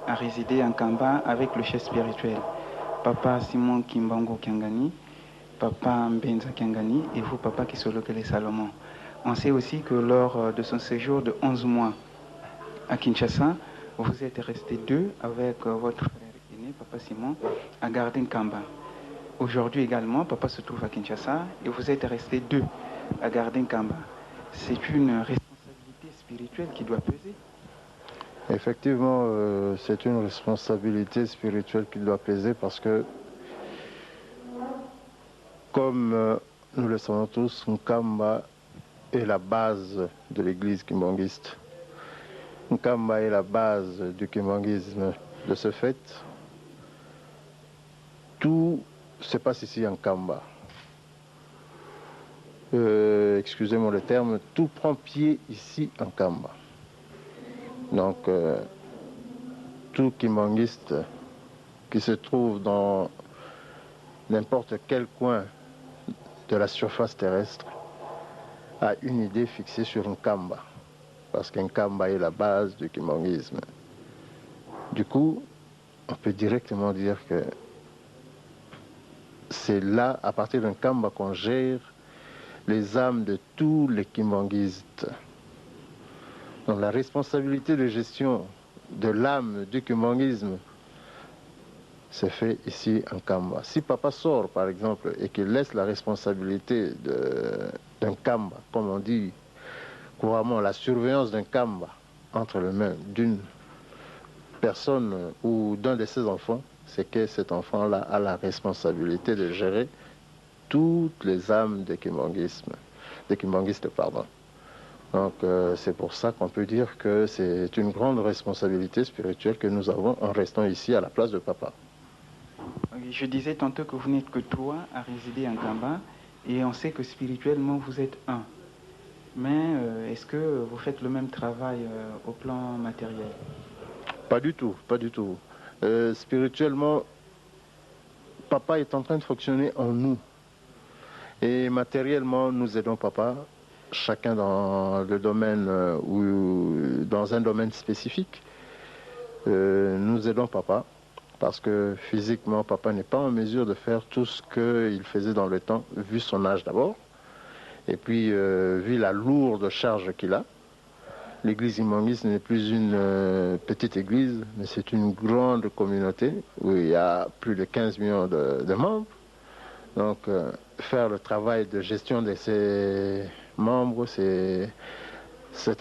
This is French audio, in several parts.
à résider en Kamba avec le chef spirituel, Papa Simon Kimbango Kiangani, Papa Mbenza Kiangani et vous, Papa Kisolokele Salomon. On sait aussi que lors de son séjour de 11 mois à Kinshasa, vous êtes restés deux avec votre frère aîné, Papa Simon, à Garden Kamba. Aujourd'hui également, Papa se trouve à Kinshasa et vous êtes restés deux à Garden Kamba. C'est une responsabilité spirituelle qui doit peser. Effectivement, c'est une responsabilité spirituelle qui doit peser parce que, comme nous le savons tous, Nkamba est la base de l'église kimbanguiste. Nkamba est la base du kimbanguisme. De ce fait, tout se passe ici en Kamba. Excusez-moi le terme, tout prend pied ici en Kamba. Donc, tout kimbanguiste qui se trouve dans n'importe quel coin de la surface terrestre a une idée fixée sur Nkamba, parce qu'Nkamba est la base du kimbanguisme. Du coup, on peut directement dire que c'est là, à partir d'un Nkamba, qu'on gère les âmes de tous les kimbanguistes. Donc la responsabilité de gestion de l'âme du kimbanguisme se fait ici en Kamba. Si papa sort, par exemple, et qu'il laisse la responsabilité d'un Kamba, comme on dit couramment, la surveillance d'un Kamba entre les mains d'une personne ou d'un de ses enfants, c'est que cet enfant-là a la responsabilité de gérer toutes les âmes des kimbanguistes. Donc c'est pour ça qu'on peut dire que c'est une grande responsabilité spirituelle que nous avons en restant ici à la place de papa. Je disais tantôt que vous n'êtes que trois à résider en Kamba et on sait que spirituellement vous êtes un. Mais est-ce que vous faites le même travail au plan matériel? Pas du tout, pas du tout. Spirituellement, papa est en train de fonctionner en nous. Et matériellement, nous aidons papa, chacun dans le domaine ou dans un domaine spécifique. Nous aidons papa parce que physiquement, papa n'est pas en mesure de faire tout ce qu'il faisait dans le temps, vu son âge d'abord, et puis vu la lourde charge qu'il a. L'église immanguiste n'est plus une petite église, mais c'est une grande communauté où il y a plus de 15 millions de membres. Donc, faire le travail de gestion de ces membres, c'est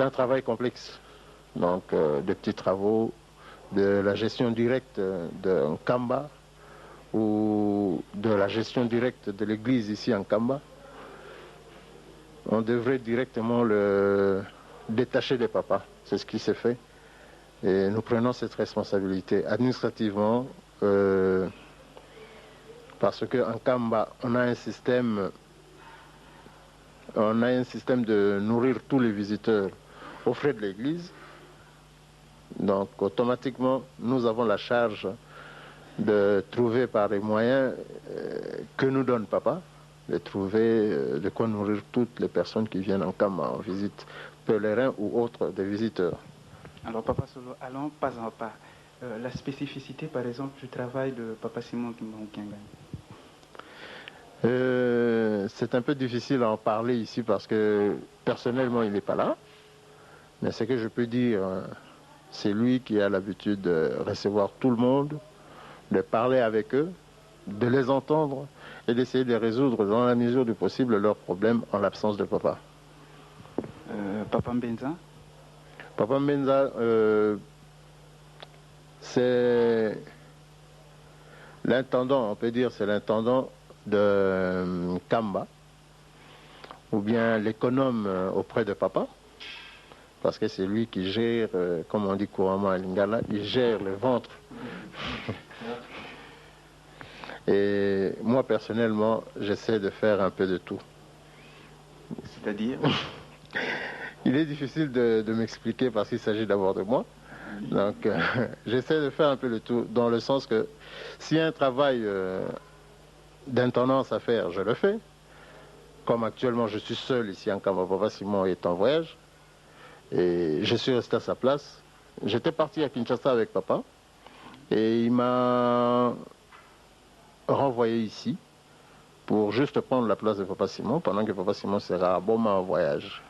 un travail complexe. Donc, de petits travaux, de la gestion directe d'un Kamba ou de la gestion directe de l'église ici en Kamba. On devrait directement le détacher des papas. C'est ce qui s'est fait. Et nous prenons cette responsabilité administrativement. Parce qu'en Kamba, on a un système de nourrir tous les visiteurs aux frais de l'église. Donc automatiquement, nous avons la charge de trouver par les moyens que nous donne papa, de trouver de quoi nourrir toutes les personnes qui viennent en Kamba en visite, pèlerins ou autres des visiteurs. Alors Papa Solo, allons pas en pas. La spécificité par exemple du travail de Papa Simon Kimbango Kiangani. C'est un peu difficile à en parler ici parce que personnellement il n'est pas là. Mais ce que je peux dire, c'est lui qui a l'habitude de recevoir tout le monde, de parler avec eux, de les entendre et d'essayer de résoudre dans la mesure du possible leurs problèmes en l'absence de papa. Papa Mbenza? Papa Mbenza, c'est l'intendant, on peut dire, c'est l'intendant de Kamba, ou bien l'économe auprès de papa, parce que c'est lui qui gère, comme on dit couramment à Lingala, il gère le ventre. Et moi, personnellement, j'essaie de faire un peu de tout. C'est-à-dire? Il est difficile de m'expliquer parce qu'il s'agit d'abord de moi. Donc, j'essaie de faire un peu de tout, dans le sens que s'il y a un travail d'intendance à faire, je le fais. Comme actuellement, je suis seul ici en Kamba, papa Simon est en voyage. Et je suis resté à sa place. J'étais parti à Kinshasa avec papa. Et il m'a renvoyé ici pour juste prendre la place de Papa Simon pendant que Papa Simon sera à Boma en voyage.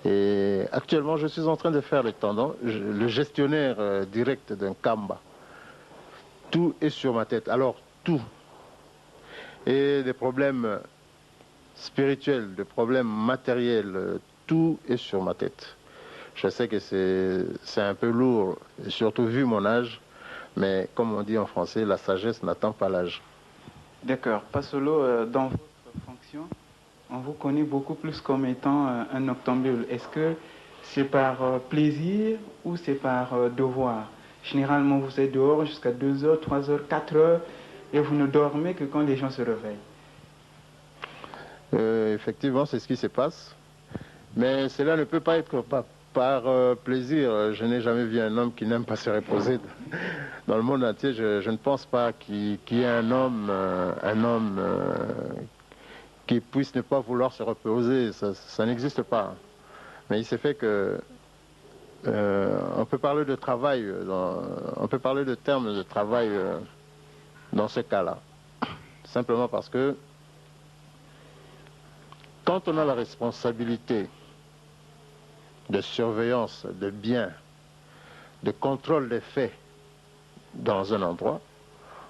Et actuellement, je suis en train de faire le gestionnaire direct d'un Kamba. Tout est sur ma tête. Alors, tout. Et des problèmes spirituels, des problèmes matériels, tout est sur ma tête. Je sais que c'est un peu lourd, surtout vu mon âge, mais comme on dit en français, la sagesse n'attend pas l'âge. D'accord. Pasolo, dans votre fonction, on vous connaît beaucoup plus comme étant un noctambule. Est-ce que c'est par plaisir ou c'est par devoir? Généralement, vous êtes dehors jusqu'à 2 heures, 3 heures, 4 heures et vous ne dormez que quand les gens se réveillent. Effectivement, c'est ce qui se passe. Mais cela ne peut pas être par plaisir. Je n'ai jamais vu un homme qui n'aime pas se reposer. Dans le monde entier, je ne pense pas qu'il y ait un homme qui puisse ne pas vouloir se reposer. Ça n'existe pas. Mais il s'est fait que on peut parler de travail, on peut parler de termes de travail dans ce cas-là. Simplement parce que quand on a la responsabilité de surveillance, de biens, de contrôle des faits dans un endroit,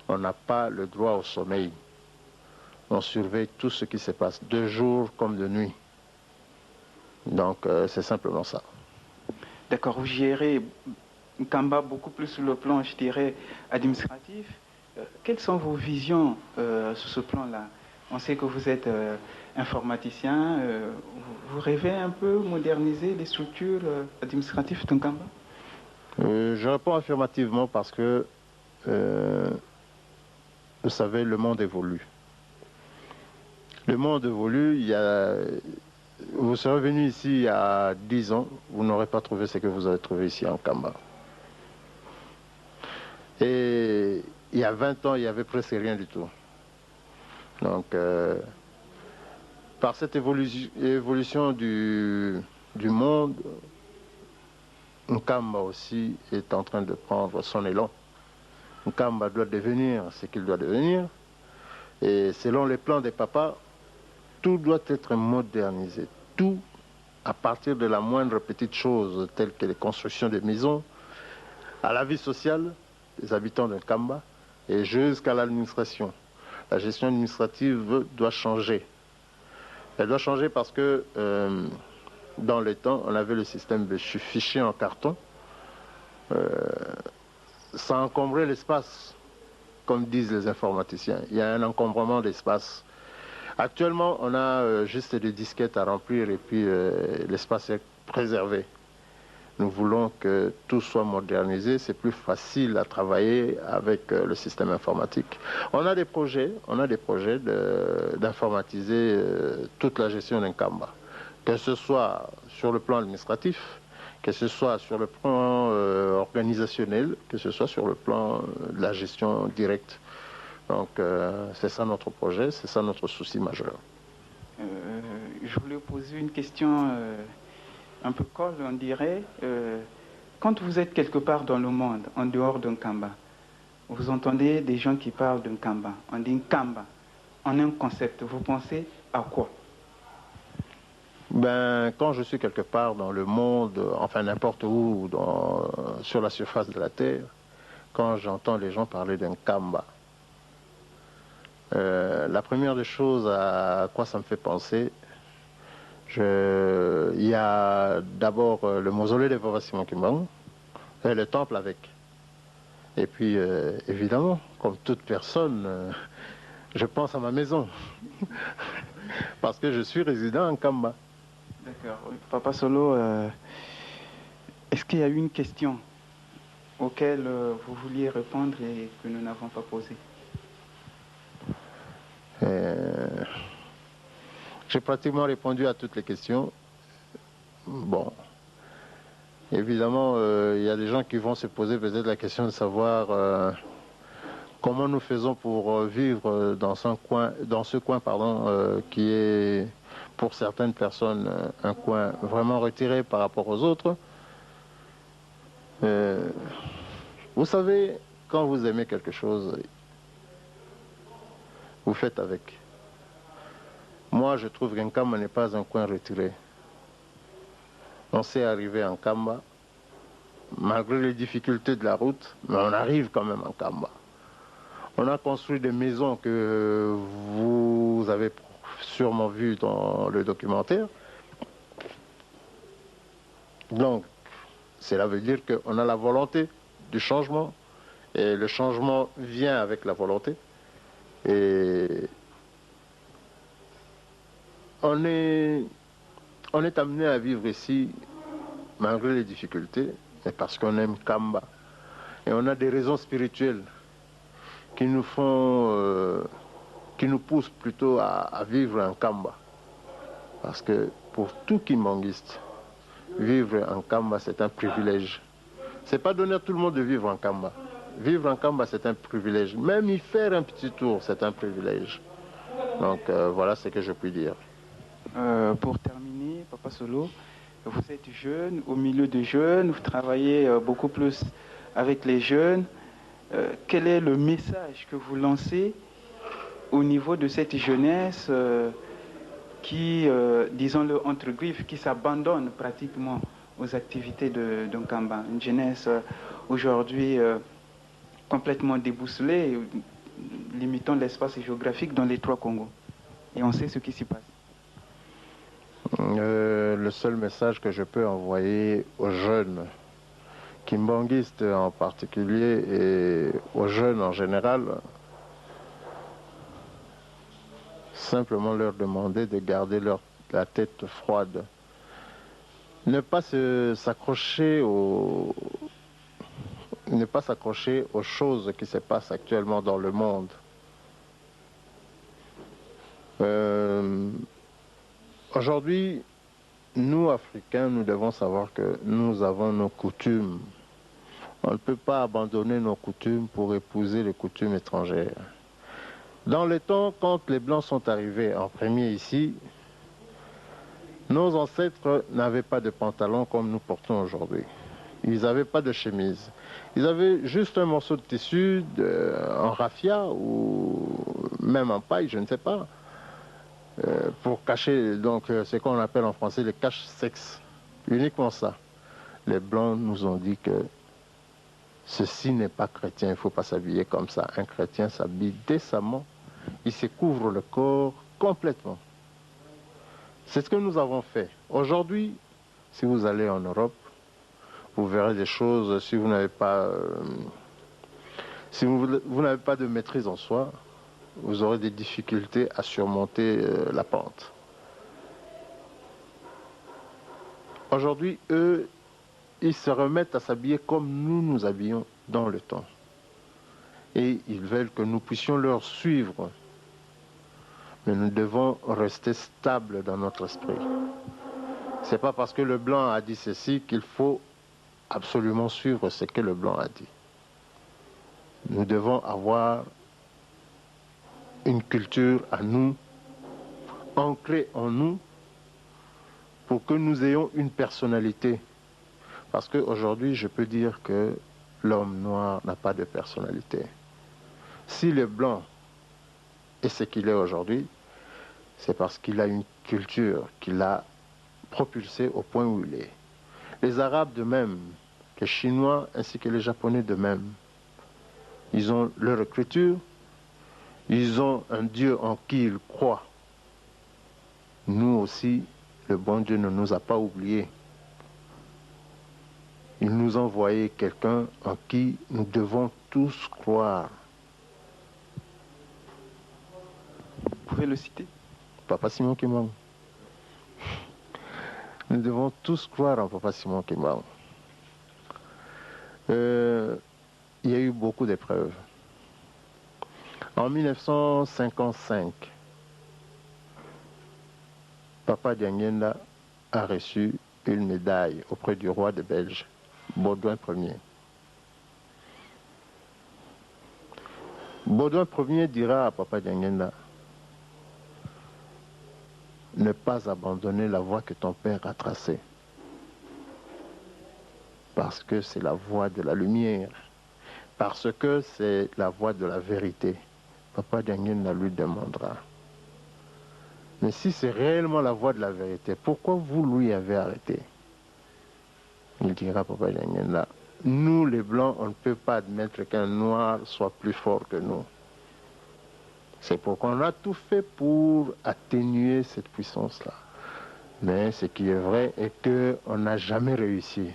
on n'a pas le droit au sommeil. On surveille tout ce qui se passe, de jour comme de nuit. Donc c'est simplement ça. D'accord, vous gérez Kamba beaucoup plus sur le plan, je dirais, administratif. Quelles sont vos visions sur ce plan-là? On sait que vous êtes informaticien. Vous rêvez un peu moderniser les structures administratives de Kamba? Je réponds affirmativement parce que, vous savez, le monde évolue. Le monde évolue, vous serez venu ici il y a 10 ans, vous n'aurez pas trouvé ce que vous avez trouvé ici en Kamba. Et il y a 20 ans, il n'y avait presque rien du tout. Donc, par cette évolution du monde, Nkamba aussi est en train de prendre son élan. Nkamba doit devenir ce qu'il doit devenir. Et selon les plans des papas, tout doit être modernisé. Tout, à partir de la moindre petite chose, telle que les constructions de maisons, à la vie sociale des habitants de Nkamba, et jusqu'à l'administration. La gestion administrative doit changer. Elle doit changer parce que dans le temps, on avait le système de fichiers en carton. Ça encombrait l'espace, comme disent les informaticiens. Il y a un encombrement d'espace. Actuellement, on a juste des disquettes à remplir et puis l'espace est préservé. Nous voulons que tout soit modernisé, c'est plus facile à travailler avec le système informatique. On a des projets d'informatiser toute la gestion d'un Kamba, que ce soit sur le plan administratif, que ce soit sur le plan organisationnel, que ce soit sur le plan de la gestion directe. Donc c'est ça notre projet, c'est ça notre souci majeur. Je voulais poser une question un peu colle, on dirait. Quand vous êtes quelque part dans le monde, en dehors d'un Kamba, vous entendez des gens qui parlent d'un Kamba. On dit Kamba, en un concept. Vous pensez à quoi? Ben, quand je suis quelque part dans le monde, enfin n'importe où, sur la surface de la Terre, quand j'entends les gens parler d'un Kamba, la première des choses à quoi ça me fait penser, il y a d'abord le mausolée de Papa Simon Kimbangu, et le temple avec. Et puis, évidemment, comme toute personne, je pense à ma maison, parce que je suis résident en Kamba. D'accord. Papa Solo, est-ce qu'il y a eu une question auquel vous vouliez répondre et que nous n'avons pas posée? J'ai pratiquement répondu à toutes les questions. Bon, évidemment, il y a des gens qui vont se poser peut-être la question de savoir comment nous faisons pour vivre dans ce coin, qui est pour certaines personnes un coin vraiment retiré par rapport aux autres. Vous savez, quand vous aimez quelque chose, vous faites avec. Moi, je trouve qu'un Kamba n'est pas un coin retiré. On s'est arrivé en Kamba, malgré les difficultés de la route, mais on arrive quand même en Kamba. On a construit des maisons que vous avez sûrement vues dans le documentaire. Donc, cela veut dire qu'on a la volonté du changement, et le changement vient avec la volonté. Et on est amené à vivre ici, malgré les difficultés, mais parce qu'on aime Kamba. Et on a des raisons spirituelles qui nous font, qui nous poussent plutôt à vivre en Kamba. Parce que pour tout Kimbanguiste, vivre en Kamba, c'est un privilège. C'est pas donné à tout le monde de vivre en Kamba. Vivre en Kamba, c'est un privilège. Même y faire un petit tour, c'est un privilège. Donc voilà ce que je puis dire. Pour terminer, Papa Solo, vous êtes jeune, au milieu de jeunes, vous travaillez beaucoup plus avec les jeunes. Quel est le message que vous lancez au niveau de cette jeunesse qui, disons-le entre griffes, qui s'abandonne pratiquement aux activités de Nkamba? Une jeunesse aujourd'hui complètement déboussolée, limitant l'espace géographique dans les 3 Congos. Et on sait ce qui s'y passe. Le seul message que je peux envoyer aux jeunes, kimbanguistes en particulier, et aux jeunes en général, simplement leur demander de garder la tête froide. Ne pas s'accrocher aux choses qui se passent actuellement dans le monde. Aujourd'hui, nous, Africains, nous devons savoir que nous avons nos coutumes. On ne peut pas abandonner nos coutumes pour épouser les coutumes étrangères. Dans le temps, quand les Blancs sont arrivés en premier ici, nos ancêtres n'avaient pas de pantalon comme nous portons aujourd'hui. Ils n'avaient pas de chemise. Ils avaient juste un morceau de tissu en raffia ou même en paille, je ne sais pas, pour cacher donc ce qu'on appelle en français le cache-sexe. Uniquement ça. Les Blancs nous ont dit que ceci n'est pas chrétien, il ne faut pas s'habiller comme ça. Un chrétien s'habille décemment, il se couvre le corps complètement. C'est ce que nous avons fait. Aujourd'hui, si vous allez en Europe, vous verrez des choses, si vous n'avez pas, vous n'avez pas de maîtrise en soi, vous aurez des difficultés à surmonter la pente. Aujourd'hui, eux, ils se remettent à s'habiller comme nous nous habillions dans le temps. Et ils veulent que nous puissions leur suivre. Mais nous devons rester stables dans notre esprit. Ce n'est pas parce que le blanc a dit ceci qu'il faut absolument suivre ce que le blanc a dit. Nous devons avoir une culture à nous, ancrée en nous, pour que nous ayons une personnalité. Parce qu'aujourd'hui, je peux dire que l'homme noir n'a pas de personnalité. Si le blanc est ce qu'il est aujourd'hui, c'est parce qu'il a une culture qui l'a propulsé au point où il est. Les Arabes de même, les Chinois ainsi que les Japonais de même, ils ont leur écriture, ils ont un Dieu en qui ils croient. Nous aussi, le bon Dieu ne nous a pas oubliés. Il nous a envoyé quelqu'un en qui nous devons tous croire. Vous pouvez le citer? Papa Simon Kimbangu. Nous devons tous croire en Papa Simon Kimbangu. Il y a eu beaucoup d'épreuves. En 1955, Papa Diangenda a reçu une médaille auprès du roi de Belge, Baudouin Ier. Baudouin Ier dira à Papa Diangenda: ne pas abandonner la voie que ton père a tracée. Parce que c'est la voie de la lumière. Parce que c'est la voie de la vérité. Papa Dianguène lui demandera. Mais si c'est réellement la voie de la vérité, pourquoi vous lui avez arrêté? Il dira, Papa Dianguène là, nous les Blancs, on ne peut pas admettre qu'un Noir soit plus fort que nous. C'est pourquoi on a tout fait pour atténuer cette puissance-là. Mais ce qui est vrai est qu'on n'a jamais réussi.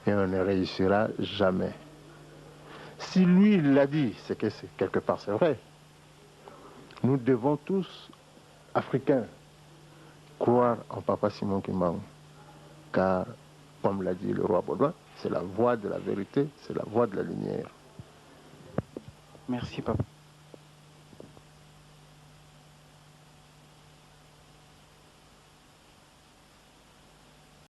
Et on ne réussira jamais. Si lui, il l'a dit, c'est que quelque part c'est vrai. Nous devons tous, Africains, croire en Papa Simon Kimbangu. Car, comme l'a dit le roi Baudouin, c'est la voie de la vérité, c'est la voie de la lumière. Merci, papa.